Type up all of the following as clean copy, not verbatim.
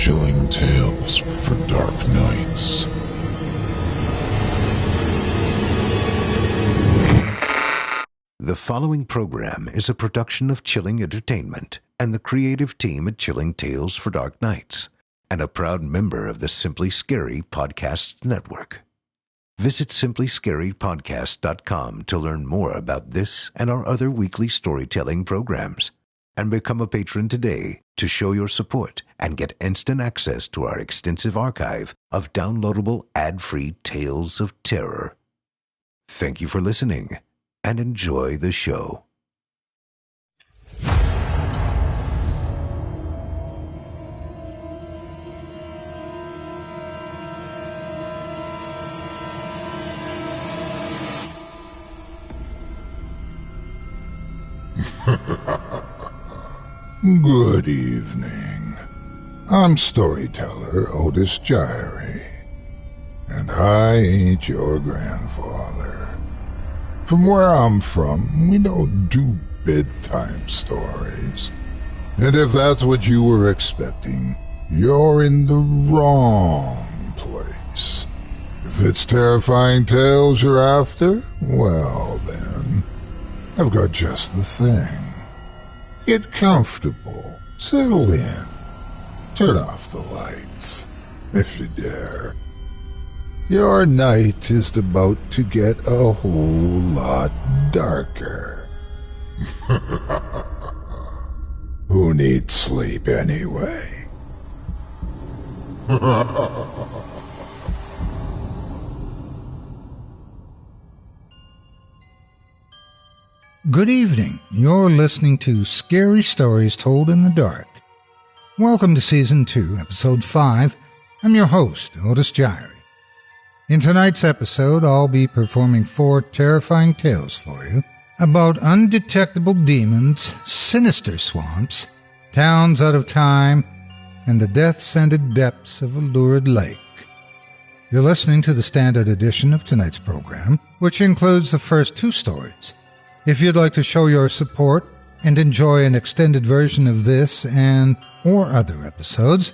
Chilling tales for dark nights. The following program is a production of Chilling Entertainment and the creative team at Chilling Tales for Dark Nights, and a proud member of the Simply Scary Podcasts Network. Visit simplyscarypodcast.com to learn more about this and our other weekly storytelling programs, and become a patron today to show your support and get instant access to our extensive archive of downloadable ad-free tales of terror. Thank you for listening, and enjoy the show. Good evening. I'm storyteller Otis Gyrie, and I ain't your grandfather. From where I'm from, we don't do bedtime stories. And if that's what you were expecting, you're in the wrong place. If it's terrifying tales you're after, well then, I've got just the thing. Get comfortable, settle in, turn off the lights, if you dare. Your night is about to get a whole lot darker. Who needs sleep anyway? Good evening. You're listening to Scary Stories Told in the Dark. Welcome to Season 2, Episode 5. I'm your host, Otis Gyrie. In tonight's episode, I'll be performing 4 terrifying tales for you about undetectable demons, sinister swamps, towns out of time, and the death-scented depths of a lurid lake. You're listening to the standard edition of tonight's program, which includes the first 2 stories. If you'd like to show your support and enjoy an extended version of this and or other episodes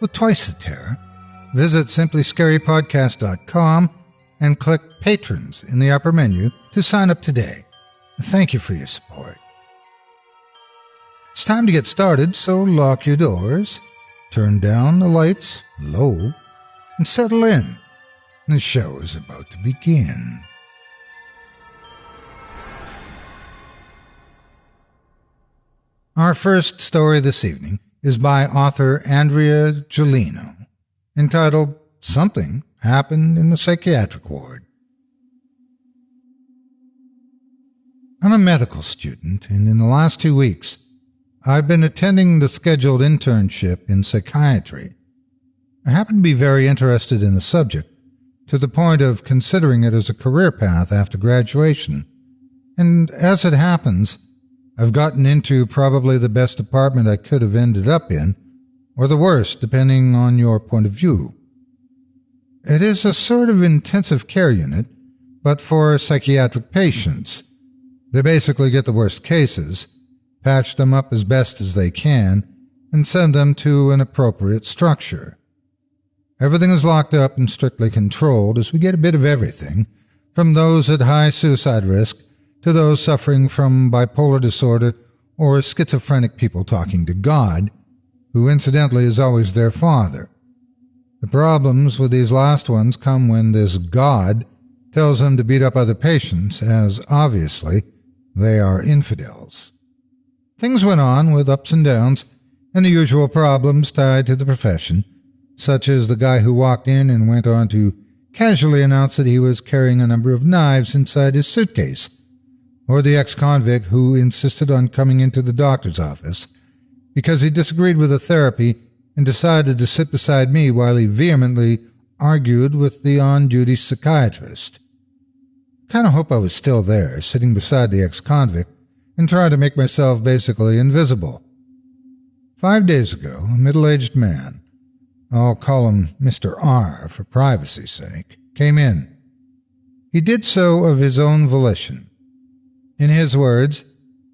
with twice the terror, visit simplyscarypodcast.com and click Patrons in the upper menu to sign up today. Thank you for your support. It's time to get started, so lock your doors, turn down the lights low, and settle in. The show is about to begin. Our first story this evening is by author Andrea Gullino, entitled Something Happened in the Psychiatric Ward. I'm a medical student, and in the last 2 weeks, I've been attending the scheduled internship in psychiatry. I happen to be very interested in the subject, to the point of considering it as a career path after graduation, and as it happens, I've gotten into probably the best department I could have ended up in, or the worst, depending on your point of view. It is a sort of intensive care unit, but for psychiatric patients. They basically get the worst cases, patch them up as best as they can, and send them to an appropriate structure. Everything is locked up and strictly controlled, as we get a bit of everything, from those at high suicide risk to those suffering from bipolar disorder or schizophrenic people talking to God, who incidentally is always their father. The problems with these last ones come when this God tells them to beat up other patients, as obviously they are infidels. Things went on with ups and downs and the usual problems tied to the profession, such as the guy who walked in and went on to casually announce that he was carrying a number of knives inside his suitcase, or the ex-convict who insisted on coming into the doctor's office because he disagreed with the therapy and decided to sit beside me while he vehemently argued with the on-duty psychiatrist. I kind of hope I was still there, sitting beside the ex-convict and trying to make myself basically invisible. 5 days ago, a middle-aged man, I'll call him Mr. R for privacy's sake, came in. He did so of his own volition. In his words,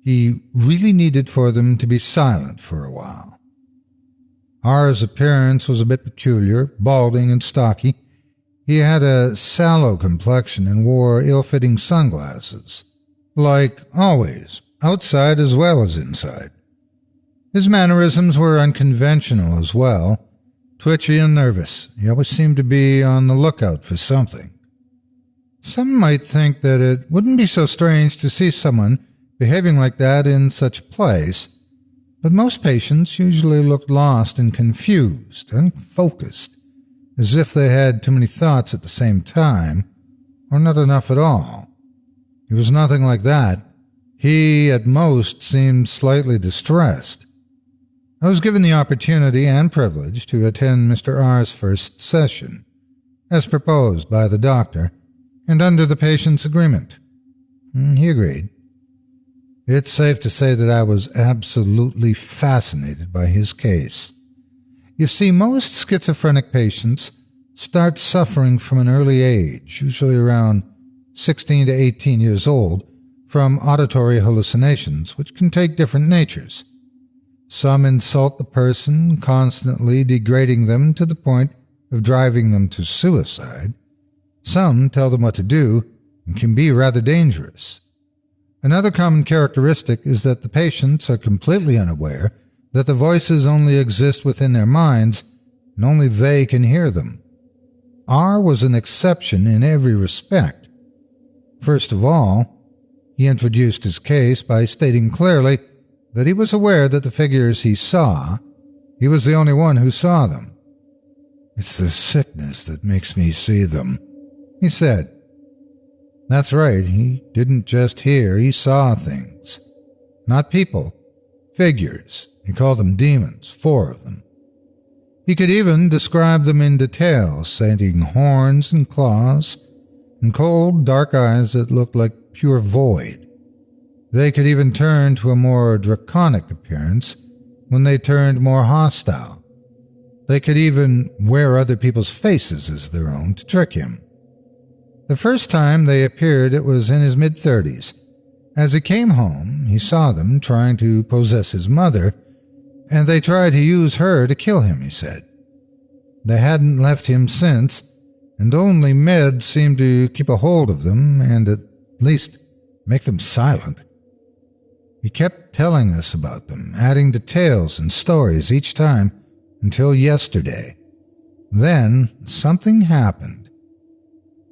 he really needed for them to be silent for a while. R's appearance was a bit peculiar, balding and stocky. He had a sallow complexion and wore ill-fitting sunglasses. Like always, outside as well as inside. His mannerisms were unconventional as well, twitchy and nervous. He always seemed to be on the lookout for something. Some might think that it wouldn't be so strange to see someone behaving like that in such a place, but most patients usually looked lost and confused, unfocused, as if they had too many thoughts at the same time, or not enough at all. He was nothing like that. He, at most, seemed slightly distressed. I was given the opportunity and privilege to attend Mr. R's first session, as proposed by the doctor, and under the patient's agreement. He agreed. It's safe to say that I was absolutely fascinated by his case. You see, most schizophrenic patients start suffering from an early age, usually around 16 to 18 years old, from auditory hallucinations, which can take different natures. Some insult the person, constantly degrading them to the point of driving them to suicide. Some tell them what to do and can be rather dangerous. Another common characteristic is that the patients are completely unaware that the voices only exist within their minds and only they can hear them. R was an exception in every respect. First of all, he introduced his case by stating clearly that he was aware that the figures he saw, he was the only one who saw them. "It's the sickness that makes me see them," he said. That's right, he didn't just hear, he saw things. Not people, figures. He called them demons, 4 of them. He could even describe them in detail, citing horns and claws, and cold, dark eyes that looked like pure void. They could even turn to a more draconic appearance when they turned more hostile. They could even wear other people's faces as their own to trick him. The first time they appeared, it was in his mid-30s. As he came home, he saw them trying to possess his mother, and they tried to use her to kill him, he said. They hadn't left him since, and only meds seemed to keep a hold of them and at least make them silent. He kept telling us about them, adding details and stories each time until yesterday. Then something happened.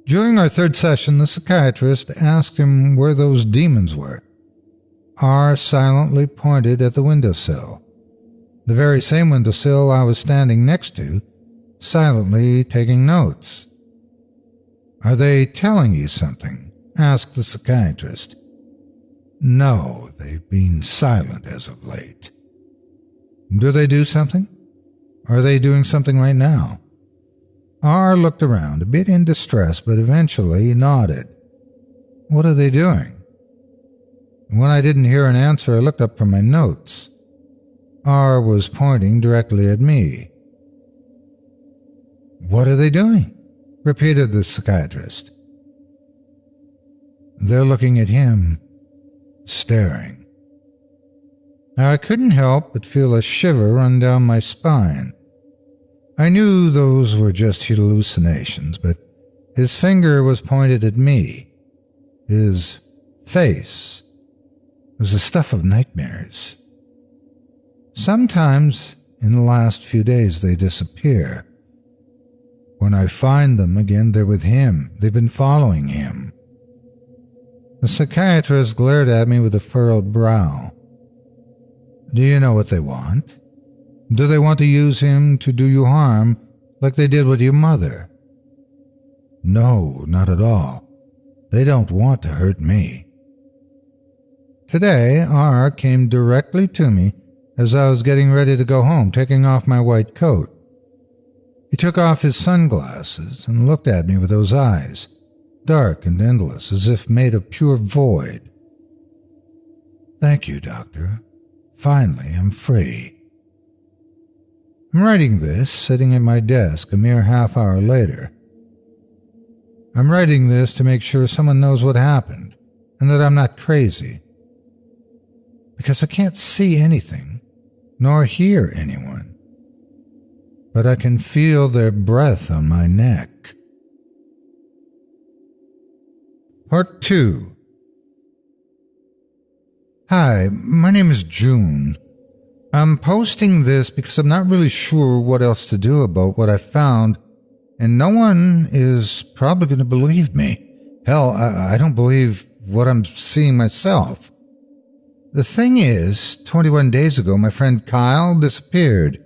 During our third session, the psychiatrist asked him where those demons were. R silently pointed at the windowsill, the very same windowsill I was standing next to, silently taking notes. "Are they telling you something?" asked the psychiatrist. "No, they've been silent as of late." "Do they do something? Are they doing something right now?" R looked around, a bit in distress, but eventually nodded. "What are they doing?" When I didn't hear an answer, I looked up from my notes. R was pointing directly at me. "What are they doing?" repeated the psychiatrist. "They're looking at him, staring." Now, I couldn't help but feel a shiver run down my spine. I knew those were just hallucinations, but his finger was pointed at me. His face was the stuff of nightmares. Sometimes, in the last few days, they disappear. When I find them again, they're with him. They've been following him. The psychiatrist glared at me with a furrowed brow. "Do you know what they want? Do they want to use him to do you harm like they did with your mother?" "No, not at all. They don't want to hurt me." Today, R came directly to me as I was getting ready to go home, taking off my white coat. He took off his sunglasses and looked at me with those eyes, dark and endless, as if made of pure void. "Thank you, Doctor. Finally, I'm free." I'm writing this sitting at my desk a mere half-hour later. I'm writing this to make sure someone knows what happened and that I'm not crazy. Because I can't see anything, nor hear anyone. but I can feel their breath on my neck. Part 2. Hi, my name is June. I'm posting this because I'm not really sure what else to do about what I found, and no one is probably going to believe me. Hell, I don't believe what I'm seeing myself. The thing is, 21 days ago, my friend Kyle disappeared.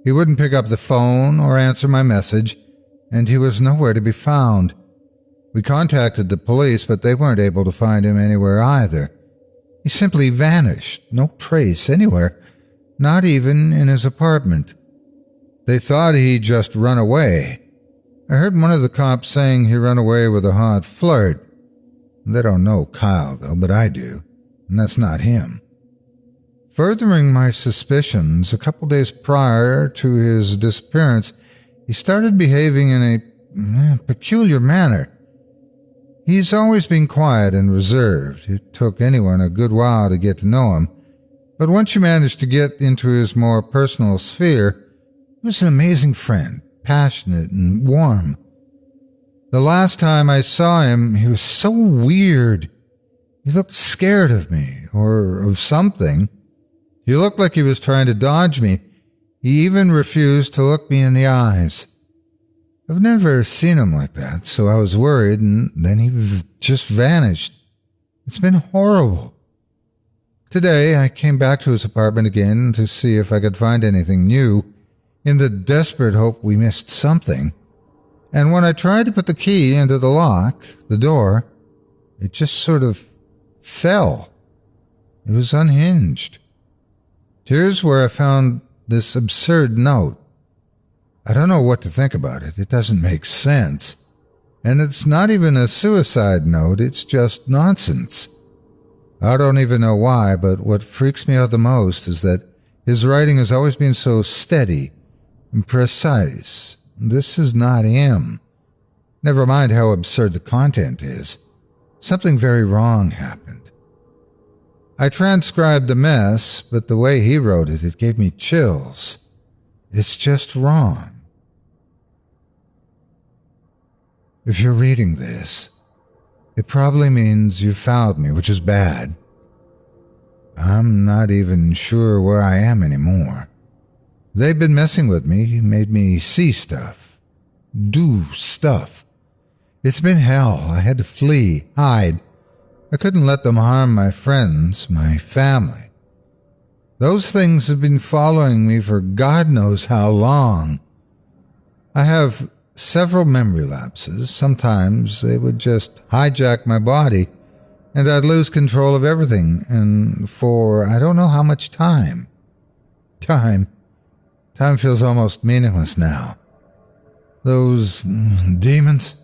He wouldn't pick up the phone or answer my message, and he was nowhere to be found. We contacted the police, but they weren't able to find him anywhere either. He simply vanished, no trace anywhere, not even in his apartment. They thought he'd just run away. I heard one of the cops saying he ran away with a hot flirt. They don't know Kyle, though, but I do, and that's not him. Furthering my suspicions, a couple days prior to his disappearance, he started behaving in a peculiar manner. He's always been quiet and reserved. It took anyone a good while to get to know him, but once you managed to get into his more personal sphere, he was an amazing friend, passionate and warm. The last time I saw him, he was so weird. He looked scared of me, or of something. He looked like he was trying to dodge me. He even refused to look me in the eyes. I've never seen him like that, so I was worried, and then he just vanished. It's been horrible. Today, I came back to his apartment again to see if I could find anything new, in the desperate hope we missed something. And when I tried to put the key into the lock, the door, it just sort of fell. It was unhinged. Here's where I found this absurd note. I don't know what to think about it. It doesn't make sense. And it's not even a suicide note. It's just nonsense. I don't even know why, but what freaks me out the most is that his writing has always been so steady and precise. This is not him. Never mind how absurd the content is. Something very wrong happened. I transcribed the mess, but the way he wrote it, it gave me chills. It's just wrong. If you're reading this, it probably means you found me, which is bad. I'm not even sure where I am anymore. They've been messing with me, made me see stuff, do stuff. It's been hell. I had to flee, hide. I couldn't let them harm my friends, my family. Those things have been following me for God knows how long. I have several memory lapses. Sometimes they would just hijack my body, and I'd lose control of everything, and for I don't know how much time. Time feels almost meaningless now. Those demons?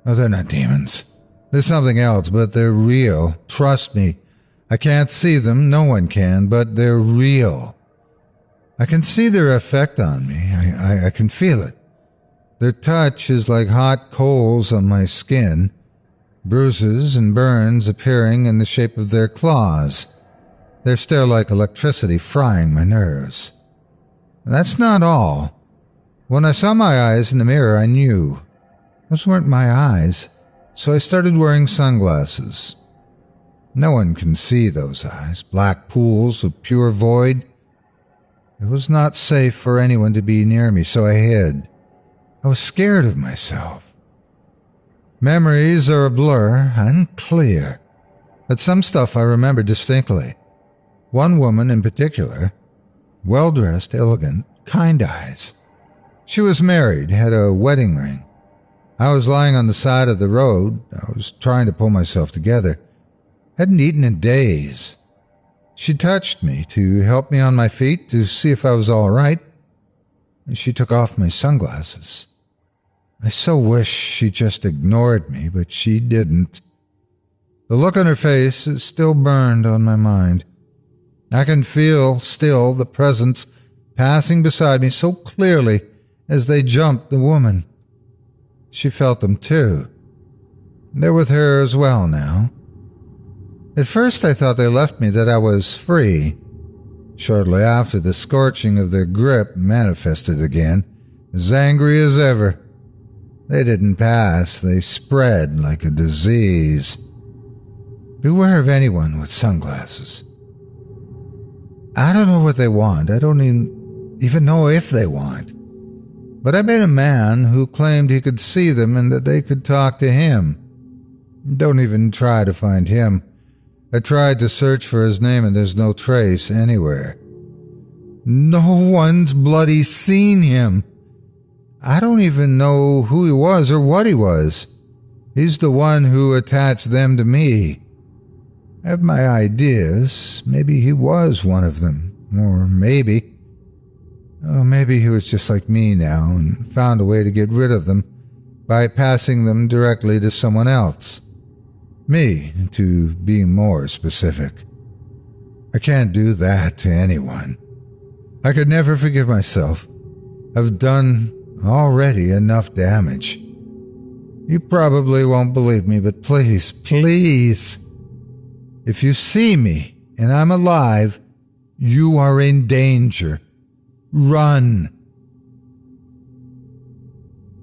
Oh, they're not demons. They're something else, but they're real. Trust me. I can't see them, no one can, but they're real. I can see their effect on me. I can feel it. Their touch is like hot coals on my skin, bruises and burns appearing in the shape of their claws. Their stare like electricity frying my nerves. That's not all. When I saw my eyes in the mirror, I knew. Those weren't my eyes, so I started wearing sunglasses. No one can see those eyes, black pools of pure void. It was not safe for anyone to be near me, so I hid. I was scared of myself. Memories are a blur, unclear, but some stuff I remember distinctly. One woman in particular, well-dressed, elegant, kind eyes. She was married, had a wedding ring. I was lying on the side of the road. I was trying to pull myself together. Hadn't eaten in days. She touched me to help me on my feet to see if I was all right, and she took off my sunglasses. I so wish she just ignored me, but she didn't. The look on her face is still burned on my mind. I can feel still the presence passing beside me so clearly as they jumped the woman. She felt them too. They're with her as well now. At first I thought they left me, that I was free. Shortly after, the scorching of their grip manifested again, as angry as ever. They didn't pass, they spread like a disease. Beware of anyone with sunglasses. I don't know what they want. I don't even know if they want. But I met a man who claimed he could see them and that they could talk to him. Don't even try to find him. I tried to search for his name and there's no trace anywhere. No one's bloody seen him. I don't even know who he was or what he was. He's the one who attached them to me. I have my ideas. Maybe he was one of them. Or maybe he was just like me now and found a way to get rid of them by passing them directly to someone else. Me, to be more specific. I can't do that to anyone. I could never forgive myself. I've done already enough damage. You probably won't believe me, but please, if you see me and I'm alive, you are in danger. Run.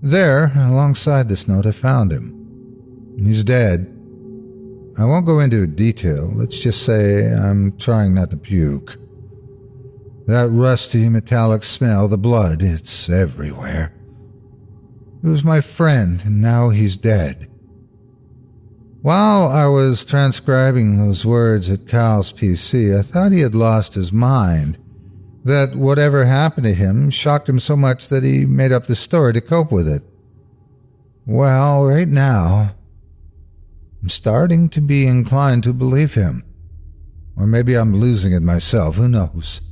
There, alongside this note, I found him. He's dead. I won't go into detail. Let's just say I'm trying not to puke. That rusty metallic smell, the blood, it's everywhere. He was my friend, and now he's dead. While I was transcribing those words at Cal's PC, I thought he had lost his mind, that whatever happened to him shocked him so much that he made up the story to cope with it. Well, right now, I'm starting to be inclined to believe him. Or maybe I'm losing it myself, who knows?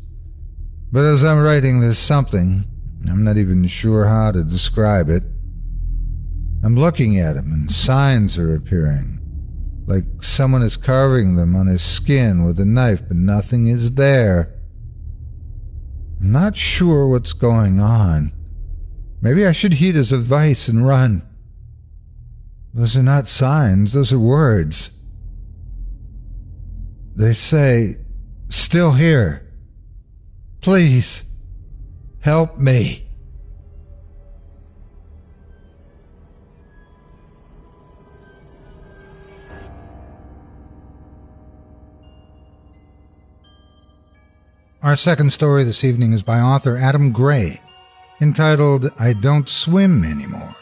But as I'm writing this something, I'm not even sure how to describe it. I'm looking at him and signs are appearing, like someone is carving them on his skin with a knife, but nothing is there. I'm not sure what's going on. Maybe I should heed his advice and run. Those are not signs, those are words. They say, "Still here. Please, help me." Our second story this evening is by author Adam Gray, entitled I Don't Swim Anymore.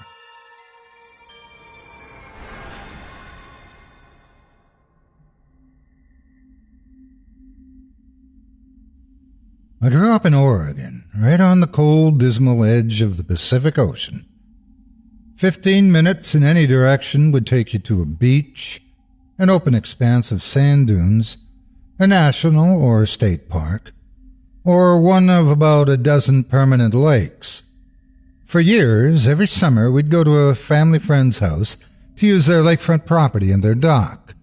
I grew up in Oregon, right on the cold, dismal edge of the Pacific Ocean. 15 minutes in any direction would take you to a beach, an open expanse of sand dunes, a national or state park, or one of about a dozen permanent lakes. For years, every summer, we'd go to a family friend's house to use their lakefront property and their dock.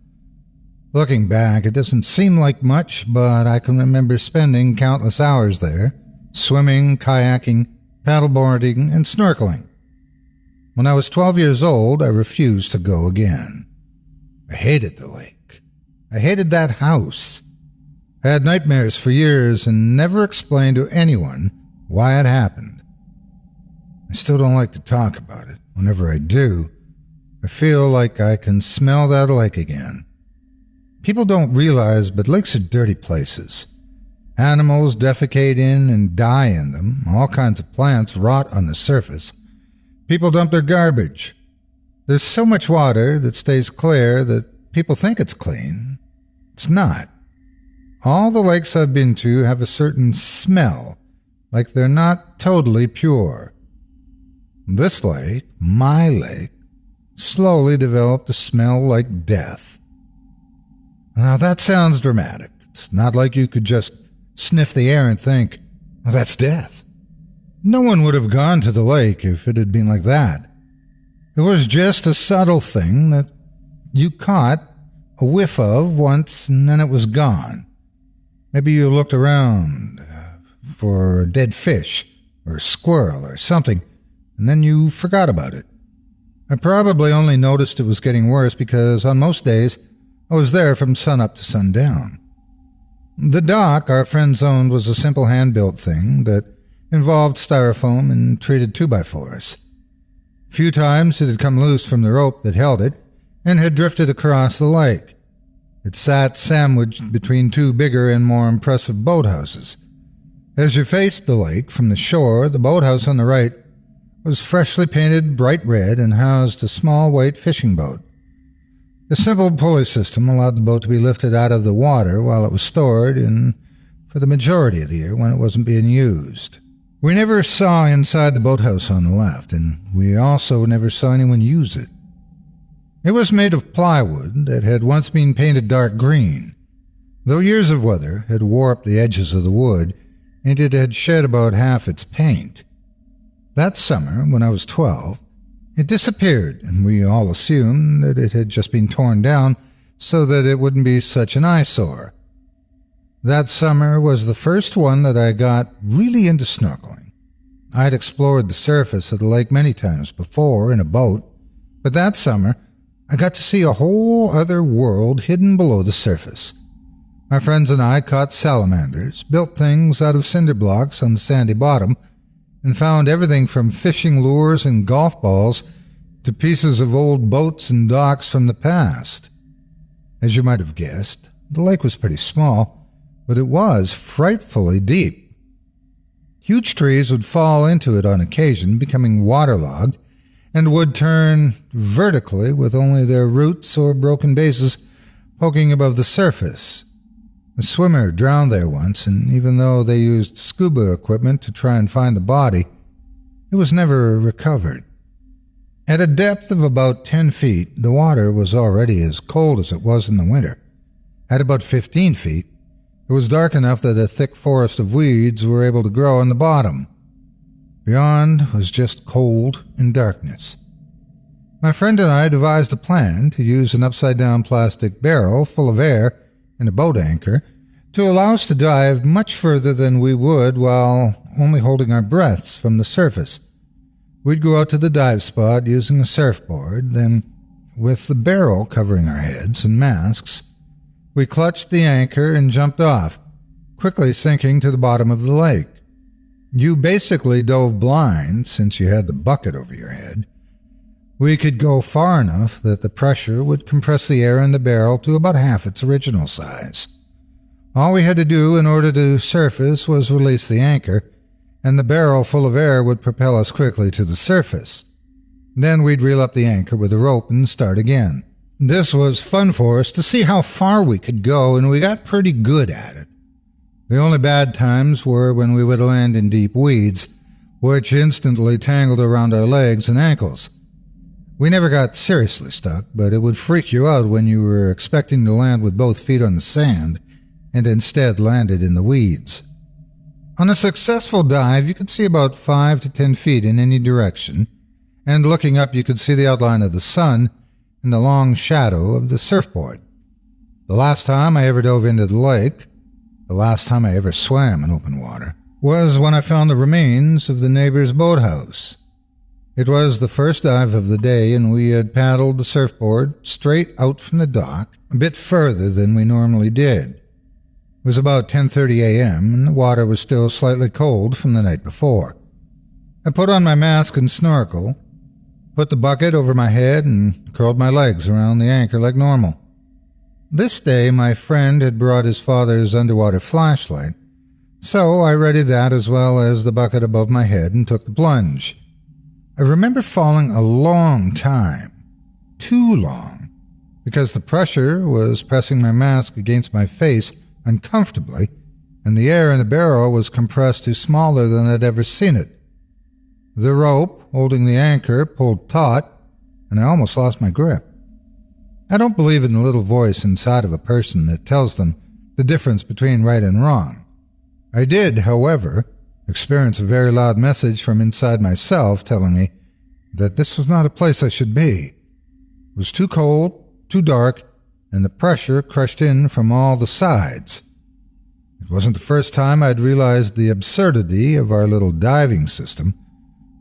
Looking back, it doesn't seem like much, but I can remember spending countless hours there, swimming, kayaking, paddleboarding, and snorkeling. When I was 12 years old, I refused to go again. I hated the lake. I hated that house. I had nightmares for years and never explained to anyone why it happened. I still don't like to talk about it. Whenever I do, I feel like I can smell that lake again. People don't realize, but lakes are dirty places. Animals defecate in and die in them. All kinds of plants rot on the surface. People dump their garbage. There's so much water that stays clear that people think it's clean. It's not. All the lakes I've been to have a certain smell, like they're not totally pure. This lake, my lake, slowly developed a smell like death. Now that sounds dramatic. It's not like you could just sniff the air and think, "Oh, that's death." No one would have gone to the lake if it had been like that. It was just a subtle thing that you caught a whiff of once and then it was gone. Maybe you looked around for a dead fish or a squirrel or something, and then you forgot about it. I probably only noticed it was getting worse because on most days I was there from sunup to sundown. The dock our friends owned was a simple hand-built thing that involved styrofoam and treated 2x4s. A few times it had come loose from the rope that held it and had drifted across the lake. It sat sandwiched between two bigger and more impressive boathouses. As you faced the lake from the shore, the boathouse on the right was freshly painted bright red and housed a small white fishing boat. A simple pulley system allowed the boat to be lifted out of the water while it was stored in for the majority of the year when it wasn't being used. We never saw inside the boathouse on the left, and we also never saw anyone use it. It was made of plywood that had once been painted dark green, though years of weather had warped the edges of the wood, and it had shed about half its paint. That summer, when I was 12, it disappeared, and we all assumed that it had just been torn down so that it wouldn't be such an eyesore. That summer was the first one that I got really into snorkeling. I had explored the surface of the lake many times before in a boat, but that summer I got to see a whole other world hidden below the surface. My friends and I caught salamanders, built things out of cinder blocks on the sandy bottom, and found everything from fishing lures and golf balls to pieces of old boats and docks from the past. As you might have guessed, the lake was pretty small, but it was frightfully deep. Huge trees would fall into it on occasion, becoming waterlogged, and would turn vertically with only their roots or broken bases poking above the surface. A swimmer drowned there once, and even though they used scuba equipment to try and find the body, it was never recovered. At a depth of about 10 feet, the water was already as cold as it was in the winter. At about 15 feet, it was dark enough that a thick forest of weeds were able to grow on the bottom. Beyond was just cold and darkness. My friend and I devised a plan to use an upside-down plastic barrel full of air and a boat anchor to allow us to dive much further than we would while only holding our breaths from the surface. We'd go out to the dive spot using a surfboard, then, with the barrel covering our heads and masks, we clutched the anchor and jumped off, quickly sinking to the bottom of the lake. You basically dove blind since you had the bucket over your head. We could go far enough that the pressure would compress the air in the barrel to about half its original size. All we had to do in order to surface was release the anchor, and the barrel full of air would propel us quickly to the surface. Then we'd reel up the anchor with a rope and start again. This was fun for us to see how far we could go, and we got pretty good at it. The only bad times were when we would land in deep weeds, which instantly tangled around our legs and ankles. We never got seriously stuck, but it would freak you out when you were expecting to land with both feet on the sand and instead landed in the weeds. On a successful dive, you could see about 5 to 10 feet in any direction, and looking up you could see the outline of the sun and the long shadow of the surfboard. The last time I ever dove into the lake, the last time I ever swam in open water, was when I found the remains of the neighbor's boathouse. It was the first dive of the day, and we had paddled the surfboard straight out from the dock, a bit further than we normally did. It was about 10:30 a.m., and the water was still slightly cold from the night before. I put on my mask and snorkel, put the bucket over my head, and curled my legs around the anchor like normal. This day my friend had brought his father's underwater flashlight, so I readied that as well as the bucket above my head and took the plunge. I remember falling a long time, too long, because the pressure was pressing my mask against my face uncomfortably, and the air in the barrel was compressed to smaller than I'd ever seen it. The rope holding the anchor pulled taut, and I almost lost my grip. I don't believe in the little voice inside of a person that tells them the difference between right and wrong. I did, however, experience a very loud message from inside myself telling me that this was not a place I should be. It was too cold, too dark, and the pressure crushed in from all the sides. It wasn't the first time I'd realized the absurdity of our little diving system,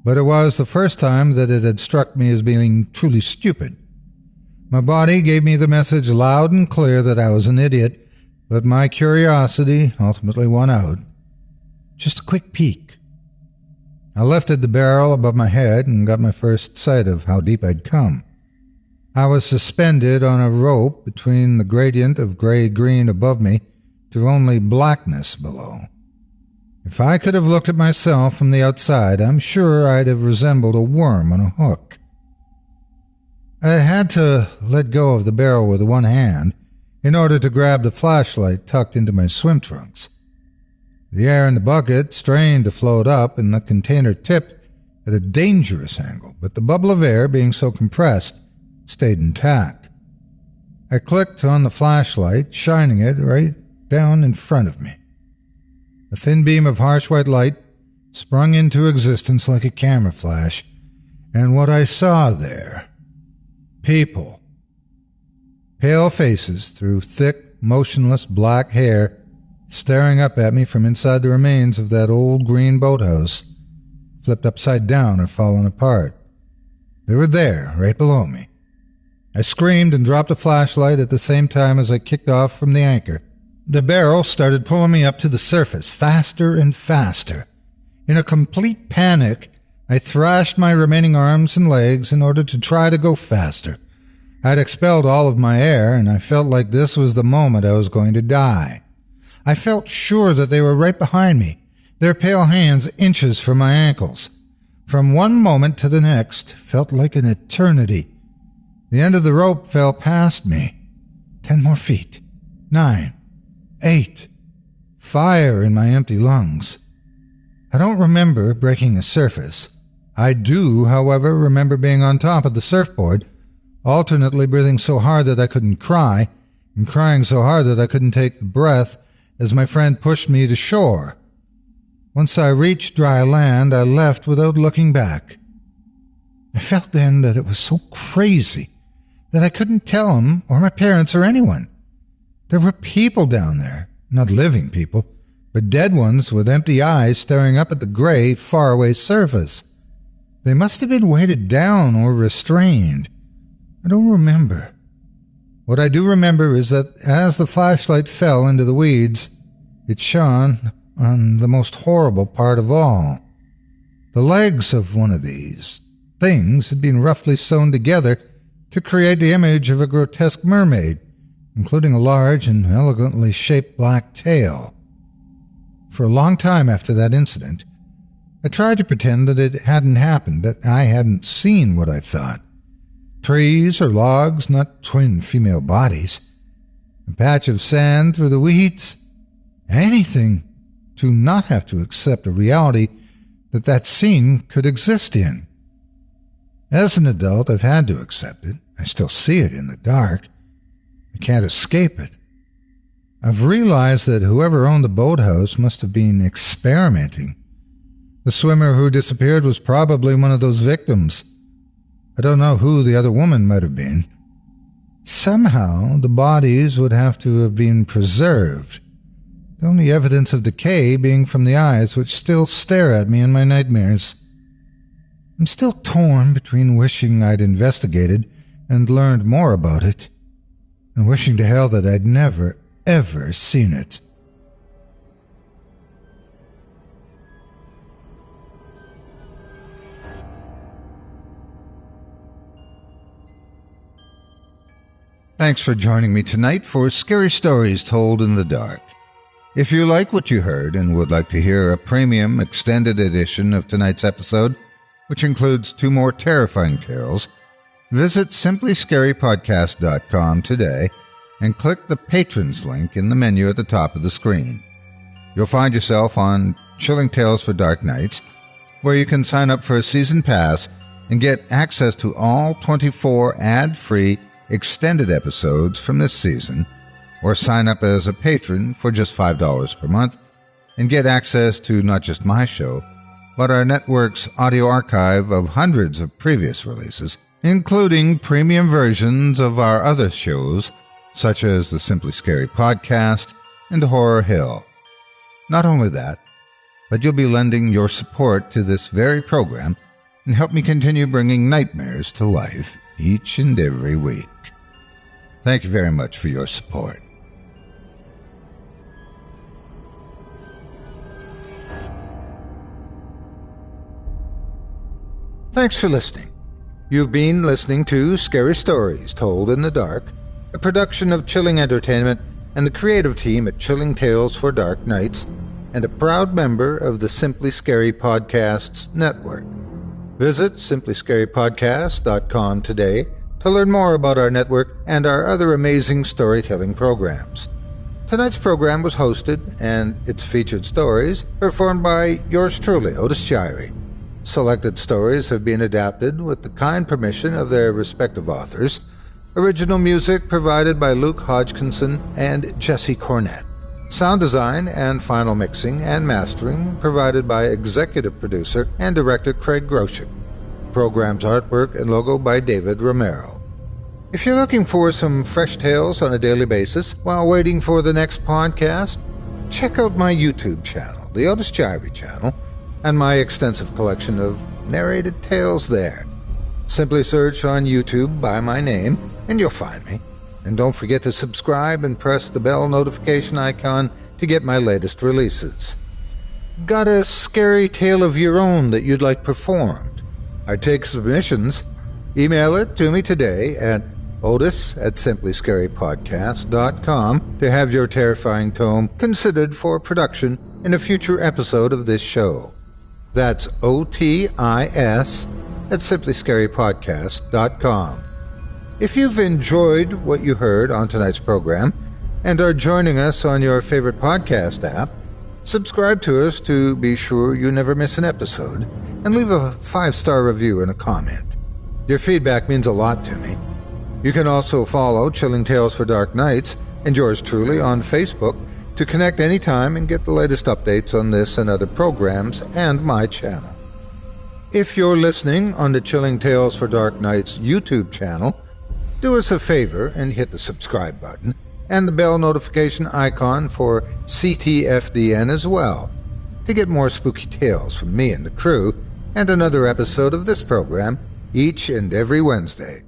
but it was the first time that it had struck me as being truly stupid. My body gave me the message loud and clear that I was an idiot, but my curiosity ultimately won out. Just a quick peek. I lifted the barrel above my head and got my first sight of how deep I'd come. I was suspended on a rope between the gradient of gray-green above me to only blackness below. If I could have looked at myself from the outside, I'm sure I'd have resembled a worm on a hook. I had to let go of the barrel with one hand in order to grab the flashlight tucked into my swim trunks. The air in the bucket strained to float up, and the container tipped at a dangerous angle, but the bubble of air, being so compressed, stayed intact. I clicked on the flashlight, shining it right down in front of me. A thin beam of harsh white light sprung into existence like a camera flash, and what I saw there: people. Pale faces through thick, motionless black hair staring up at me from inside the remains of that old green boathouse, flipped upside down or fallen apart. They were there, right below me. I screamed and dropped the flashlight at the same time as I kicked off from the anchor. The barrel started pulling me up to the surface, faster and faster. In a complete panic, I thrashed my remaining arms and legs in order to try to go faster. I'd expelled all of my air, and I felt like this was the moment I was going to die. I felt sure that they were right behind me, their pale hands inches from my ankles. From one moment to the next felt like an eternity. The end of the rope fell past me. 10 more feet. 9. 8. Fire in my empty lungs. I don't remember breaking the surface. I do, however, remember being on top of the surfboard, alternately breathing so hard that I couldn't cry, and crying so hard that I couldn't take the breath as my friend pushed me to shore. Once I reached dry land, I left without looking back. I felt then that it was so crazy that I couldn't tell him or my parents or anyone. There were people down there, not living people, but dead ones with empty eyes staring up at the gray, faraway surface. They must have been weighted down or restrained. I don't remember. What I do remember is that as the flashlight fell into the weeds, it shone on the most horrible part of all. The legs of one of these things had been roughly sewn together to create the image of a grotesque mermaid, including a large and elegantly shaped black tail. For a long time after that incident, I tried to pretend that it hadn't happened, that I hadn't seen what I thought. Trees or logs, not twin female bodies. A patch of sand through the weeds. Anything to not have to accept a reality that scene could exist in. As an adult, I've had to accept it. I still see it in the dark. I can't escape it. I've realized that whoever owned the boathouse must have been experimenting. The swimmer who disappeared was probably one of those victims. I don't know who the other woman might have been. Somehow, the bodies would have to have been preserved, the only evidence of decay being from the eyes which still stare at me in my nightmares. I'm still torn between wishing I'd investigated and learned more about it, and wishing to hell that I'd never, ever seen it. Thanks for joining me tonight for Scary Stories Told in the Dark. If you like what you heard and would like to hear a premium extended edition of tonight's episode, which includes 2 more terrifying tales, visit simplyscarypodcast.com today and click the Patrons link in the menu at the top of the screen. You'll find yourself on Chilling Tales for Dark Nights, where you can sign up for a season pass and get access to all 24 ad-free extended episodes from this season, or sign up as a patron for just $5 per month and get access to not just my show, but our network's audio archive of hundreds of previous releases, including premium versions of our other shows, such as the Simply Scary Podcast and Horror Hill. Not only that, but you'll be lending your support to this very program and help me continue bringing nightmares to life each and every week. Thank you very much for your support. Thanks for listening. You've been listening to Scary Stories Told in the Dark, a production of Chilling Entertainment and the creative team at Chilling Tales for Dark Nights, and a proud member of the Simply Scary Podcasts network. Visit simplyscarypodcast.com today to learn more about our network and our other amazing storytelling programs. Tonight's program was hosted, and its featured stories performed by yours truly, Otis Gyrie. Selected stories have been adapted with the kind permission of their respective authors. Original music provided by Luke Hodgkinson and Jesse Cornett. Sound design and final mixing and mastering provided by executive producer and director Craig Groshek. Program's artwork and logo by David Romero. If you're looking for some fresh tales on a daily basis while waiting for the next podcast, check out my YouTube channel, the Otis Gyrie channel, and my extensive collection of narrated tales there. Simply search on YouTube by my name, and you'll find me. And don't forget to subscribe and press the bell notification icon to get my latest releases. Got a scary tale of your own that you'd like performed? I take submissions. Email it to me today at otis@simplyscarypodcast.com to have your terrifying tome considered for production in a future episode of this show. That's OTIS@simplyscarypodcast.com. If you've enjoyed what you heard on tonight's program and are joining us on your favorite podcast app, subscribe to us to be sure you never miss an episode, and leave a 5-star review and a comment. Your feedback means a lot to me. You can also follow Chilling Tales for Dark Nights and yours truly on Facebook to connect anytime and get the latest updates on this and other programs and my channel. If you're listening on the Chilling Tales for Dark Nights YouTube channel, do us a favor and hit the subscribe button and the bell notification icon for CTFDN as well to get more spooky tales from me and the crew and another episode of this program each and every Wednesday.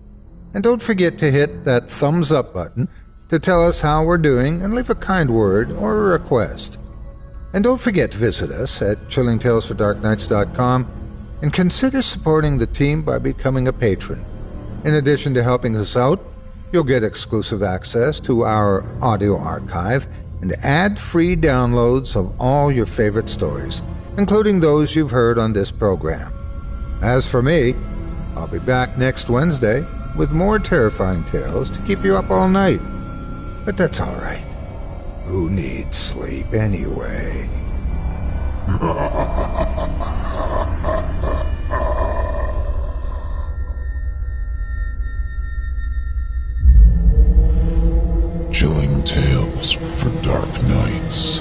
And don't forget to hit that thumbs up button to tell us how we're doing and leave a kind word or a request. And don't forget to visit us at chillingtalesfordarknights.com and consider supporting the team by becoming a patron. In addition to helping us out, you'll get exclusive access to our audio archive and ad-free downloads of all your favorite stories, including those you've heard on this program. As for me, I'll be back next Wednesday with more terrifying tales to keep you up all night. But that's all right. Who needs sleep anyway? Chilling Tales for Dark Nights.